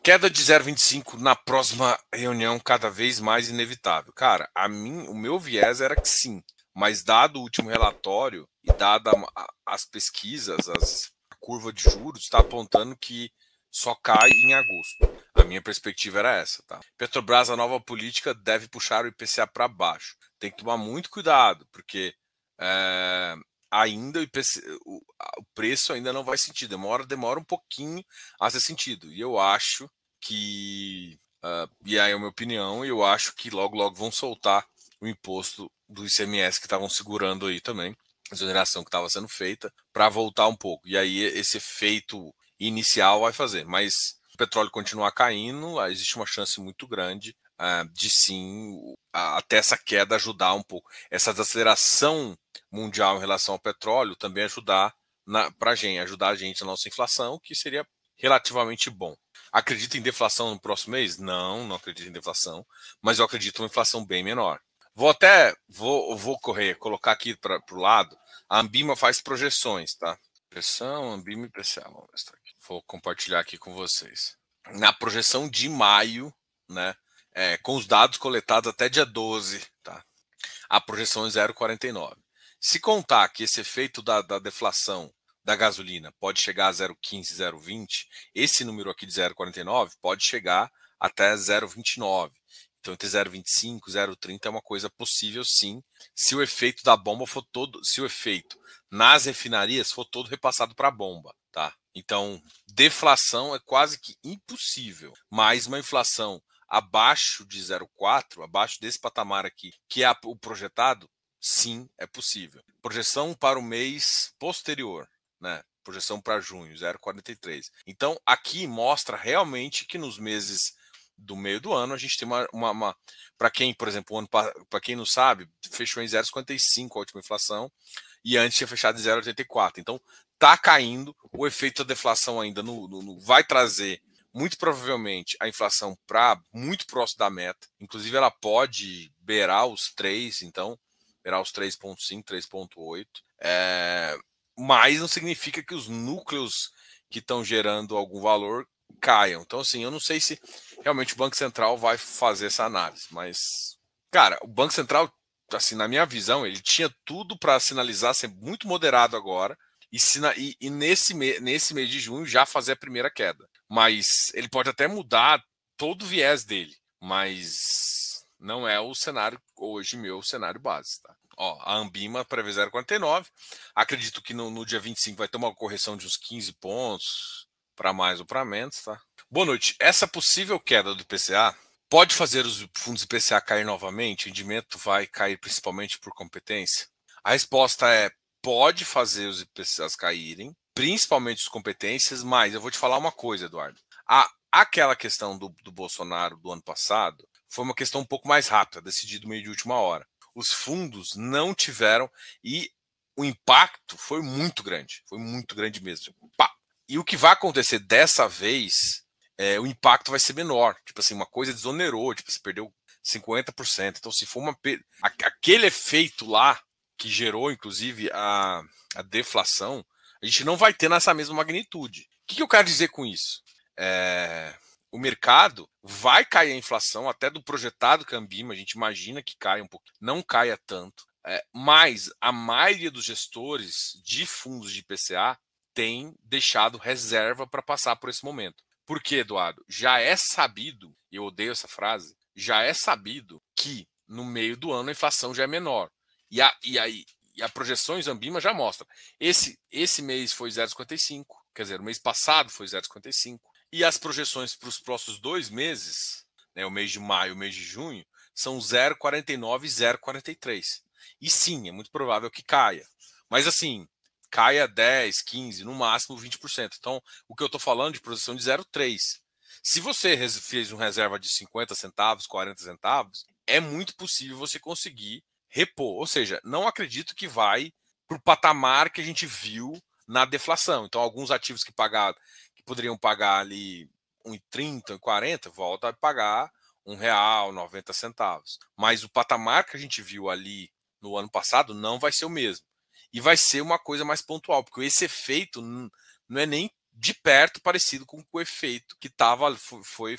Queda de 0,25 na próxima reunião cada vez mais inevitável. Cara, o meu viés era que sim, mas dado o último relatório e dada as pesquisas, a curva de juros está apontando que só cai em agosto. A minha perspectiva era essa, tá? Petrobras, a nova política deve puxar o IPCA para baixo. Tem que tomar muito cuidado, porque é, ainda o preço ainda não vai sentir. Demora um pouquinho a ser sentido. E eu acho que, e aí é a minha opinião, eu acho que logo vão soltar o imposto do ICMS que estavam segurando aí também, a exoneração que estava sendo feita, para voltar um pouco. E aí esse efeito inicial vai fazer. Mas o petróleo continuar caindo, existe uma chance muito grande de sim, até essa queda ajudar um pouco. Essa desaceleração mundial em relação ao petróleo também ajudar para a gente, ajudar a gente na nossa inflação, que seria relativamente bom. Acredito em deflação no próximo mês? Não, não acredito em deflação, mas eu acredito em uma inflação bem menor. Vou colocar aqui para o lado. A Ambima faz projeções, tá? Projeção, Ambima e PCA. Vamos ver se tá aqui. Vou compartilhar aqui com vocês. Na projeção de maio, né? Com os dados coletados até dia 12, tá? A projeção é 0,49. Se contar que esse efeito da deflação da gasolina pode chegar a 0,15, 0,20, esse número aqui de 0,49 pode chegar até 0,29. Então, entre 0,25 e 0,30 é uma coisa possível, sim, se o efeito da bomba for todo, se o efeito nas refinarias for todo repassado para a bomba, tá? Então, deflação é quase que impossível, mas uma inflação abaixo de 0,4, abaixo desse patamar aqui, que é o projetado, sim, é possível. Projeção para o mês posterior, né? Projeção para junho, 0,43. Então, aqui mostra realmente que nos meses do meio do ano a gente tem uma para quem, por exemplo, para quem não sabe, fechou em 0,55 a última inflação e antes tinha fechado em 0,84. Então, tá caindo, o efeito da deflação ainda vai trazer muito provavelmente a inflação para muito próximo da meta. Inclusive, ela pode beirar os 3, então, beirar os 3,5, 3,8. Mas não significa que os núcleos que estão gerando algum valor caiam. Então, assim, eu não sei se realmente o Banco Central vai fazer essa análise, mas, cara, o Banco Central, assim, na minha visão, ele tinha tudo para sinalizar ser muito moderado agora e nesse mês de junho já fazer a primeira queda. Mas ele pode até mudar todo o viés dele, mas não é o cenário hoje, meu cenário base, tá? Ó, a Ambima prevê 0,49. Acredito que no dia 25 vai ter uma correção de uns 15 pontos, para mais ou para menos, tá? Boa noite. Essa possível queda do IPCA pode fazer os fundos IPCA cair novamente? O rendimento vai cair principalmente por competência? A resposta é pode fazer os IPCAs caírem, principalmente as competências, mas eu vou te falar uma coisa, Eduardo. Aquela questão do Bolsonaro do ano passado foi uma questão um pouco mais rápida, decidida meio de última hora. Os fundos não tiveram e o impacto foi muito grande mesmo. Pá. E o que vai acontecer dessa vez, o impacto vai ser menor. Tipo assim, uma coisa desonerou, tipo, você perdeu 50%. Então, se for aquele efeito lá que gerou, inclusive, a deflação, a gente não vai ter nessa mesma magnitude. O que eu quero dizer com isso? O mercado vai cair a inflação, até do projetado Cambima, a gente imagina que caia um pouco, não caia tanto. Mas a maioria dos gestores de fundos de IPCA tem deixado reserva para passar por esse momento. Por quê, Eduardo? Já é sabido, e eu odeio essa frase, já é sabido que no meio do ano a inflação já é menor. E a projeções Ambima já mostra. Esse mês foi 0,55, quer dizer, o mês passado foi 0,55. E as projeções para os próximos 2 meses, né, o mês de maio e o mês de junho, são 0,49 e 0,43. E sim, é muito provável que caia. Mas assim, caia 10, 15, no máximo 20%. Então, o que eu estou falando de projeção de 0,3. Se você fez uma reserva de 50 centavos, 40 centavos, é muito possível você conseguir repor. Ou seja, não acredito que vai para o patamar que a gente viu na deflação. Então, alguns ativos que poderiam pagar ali 1,30, 1,40, volta a pagar R$ 1,90. Mas o patamar que a gente viu ali no ano passado não vai ser o mesmo. E vai ser uma coisa mais pontual, porque esse efeito não é nem de perto parecido com o efeito que tava, foi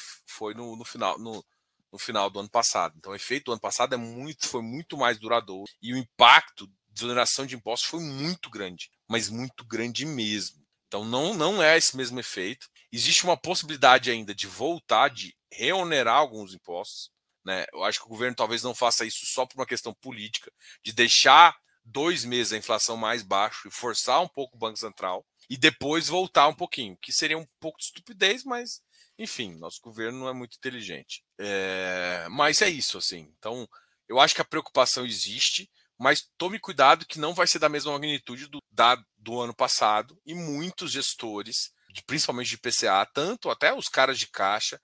no final, no final do ano passado. Então, o efeito do ano passado foi muito mais duradouro e o impacto de desoneração de impostos foi muito grande, mas muito grande mesmo. Então, não é esse mesmo efeito. Existe uma possibilidade ainda de voltar, de reonerar alguns impostos. Né? Eu acho que o governo talvez não faça isso só por uma questão política, de deixar 2 meses a inflação mais baixa e forçar um pouco o Banco Central e depois voltar um pouquinho, que seria um pouco de estupidez, mas enfim, nosso governo não é muito inteligente. Mas é isso, assim. Então, eu acho que a preocupação existe, mas tome cuidado que não vai ser da mesma magnitude do ano passado, e muitos gestores, principalmente de PCA, tanto até os caras de caixa,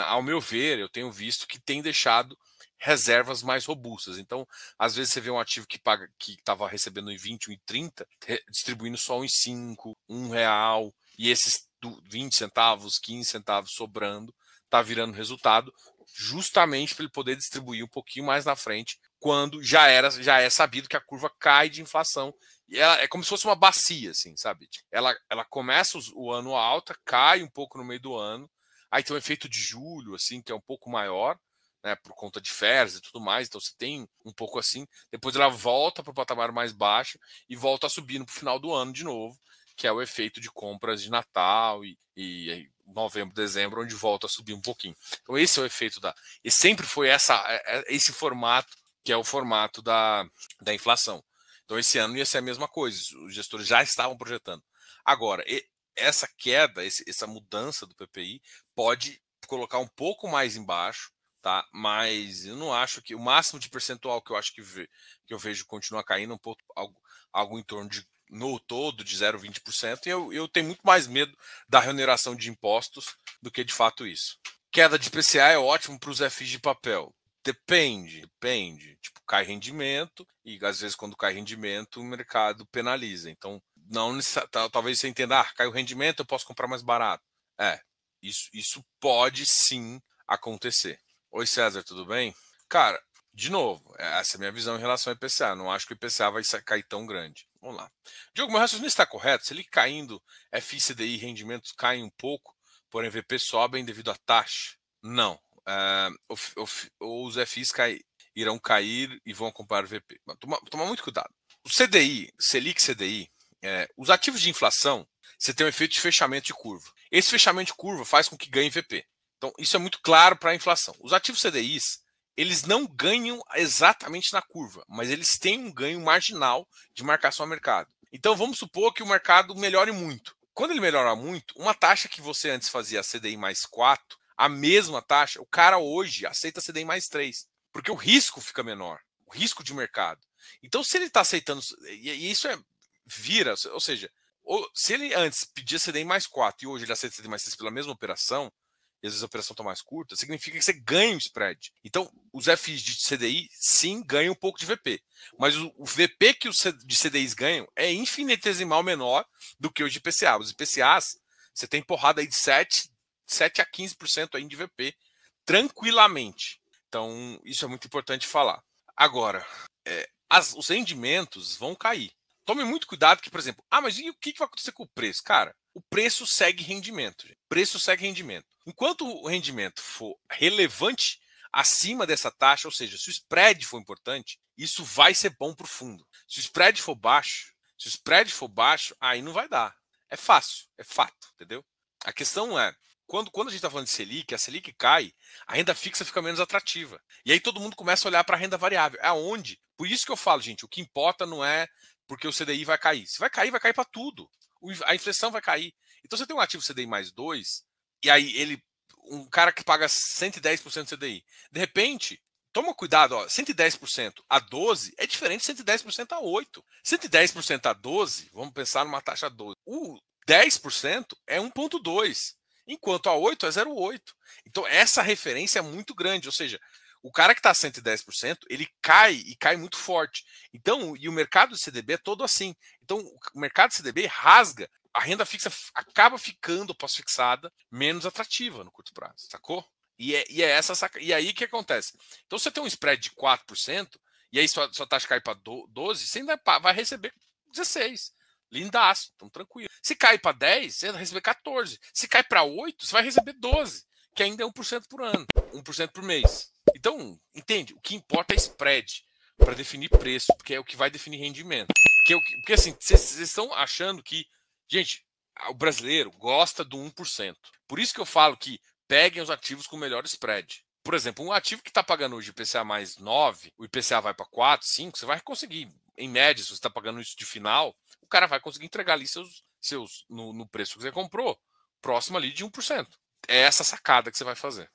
ao meu ver, eu tenho visto que tem deixado reservas mais robustas. Então, às vezes você vê um ativo que estava recebendo em 20, em 30, distribuindo só em 5, R$ 1, e esses 20 centavos, 15 centavos sobrando, está virando resultado, justamente para ele poder distribuir um pouquinho mais na frente, quando já é sabido que a curva cai de inflação. E ela é como se fosse uma bacia, assim, sabe? Ela começa o ano alta, cai um pouco no meio do ano, aí tem um efeito de julho, assim, que é um pouco maior, né, por conta de férias e tudo mais, então você tem um pouco assim, depois ela volta para o patamar mais baixo e volta a subir no final do ano de novo, que é o efeito de compras de Natal e novembro, dezembro, onde volta a subir um pouquinho. Então esse é o efeito e sempre foi esse formato, que é o formato da inflação. Então esse ano ia ser a mesma coisa, os gestores já estavam projetando. Agora, essa queda, essa mudança do PPI pode colocar um pouco mais embaixo, tá? Mas eu não acho que o máximo de percentual que eu acho que eu vejo continuar caindo algo em torno de, no todo, de 0,20%, e eu tenho muito mais medo da reoneração de impostos do que de fato isso. Queda de IPCA é ótimo para os FIs de papel. Depende. Tipo, cai rendimento, e às vezes quando cai rendimento, o mercado penaliza. Então, não talvez você entenda, cai o rendimento, eu posso comprar mais barato. Isso pode sim acontecer. Oi, César, tudo bem? Cara, de novo, essa é a minha visão em relação ao IPCA. Eu não acho que o IPCA vai cair tão grande. Vamos lá. Diogo, meu raciocínio está correto? Se ele caindo, FI, CDI e rendimentos caem um pouco, porém VP sobem devido à taxa? Não. Os FIs irão cair e vão acompanhar o VP. Toma muito cuidado. O CDI, Selic CDI, os ativos de inflação, você tem um efeito de fechamento de curva. Esse fechamento de curva faz com que ganhe VP. Então, isso é muito claro para a inflação. Os ativos CDIs, eles não ganham exatamente na curva, mas eles têm um ganho marginal de marcação ao mercado. Então, vamos supor que o mercado melhore muito. Quando ele melhora muito, uma taxa que você antes fazia CDI mais 4, a mesma taxa, o cara hoje aceita CDI mais 3, porque o risco fica menor, o risco de mercado. Então, se ele está aceitando, e isso vira, ou seja, se ele antes pedia CDI mais 4 e hoje ele aceita CDI mais 3 pela mesma operação, e às vezes a operação está mais curta, significa que você ganha o spread. Então, os FIs de CDI, sim, ganham um pouco de VP. Mas o VP que os de CDIs ganham é infinitesimal menor do que os de IPCA. Os IPCAs, você tem porrada aí de 7 a 15% aí de VP, tranquilamente. Então, isso é muito importante falar. Agora, os rendimentos vão cair. Tome muito cuidado que, por exemplo, mas e o que vai acontecer com o preço? Cara, o preço segue rendimento. Preço segue rendimento. Enquanto o rendimento for relevante acima dessa taxa, ou seja, se o spread for importante, isso vai ser bom para o fundo. Se o spread for baixo, aí não vai dar. É fácil, é fato, entendeu? A questão é, quando a gente está falando de Selic, a Selic cai, a renda fixa fica menos atrativa. E aí todo mundo começa a olhar para a renda variável. Aonde? Por isso que eu falo, gente, o que importa não é porque o CDI vai cair. Se vai cair para tudo. A inflação vai cair. Então você tem um ativo CDI mais 2, e aí um cara que paga 110% do CDI. De repente, toma cuidado, 110% a 12 é diferente de 110% a 8. 110% a 12, vamos pensar numa taxa 12. O 10% é 1,2, enquanto a 8 é 0,8. Então essa referência é muito grande, ou seja, o cara que está a 110%, ele cai e cai muito forte. Então, e o mercado de CDB é todo assim. Então, o mercado de CDB rasga, a renda fixa acaba ficando pós-fixada menos atrativa no curto prazo, sacou? E aí o que acontece? Então, você tem um spread de 4%, e aí sua taxa cai para 12%, você ainda vai receber 16%. Lindaço, então tranquilo. Se cai para 10, você vai receber 14. Se cai para 8, você vai receber 12, que ainda é 1% por ano, 1% por mês. Então, entende? O que importa é spread para definir preço, porque é o que vai definir rendimento. Porque assim, vocês estão achando que, gente, o brasileiro gosta do 1%. Por isso que eu falo que peguem os ativos com melhor spread. Por exemplo, um ativo que está pagando hoje IPCA mais 9, o IPCA vai para 4, 5, você vai conseguir, em média, se você está pagando isso de final, o cara vai conseguir entregar ali seus no preço que você comprou, próximo ali de 1%. É essa sacada que você vai fazer.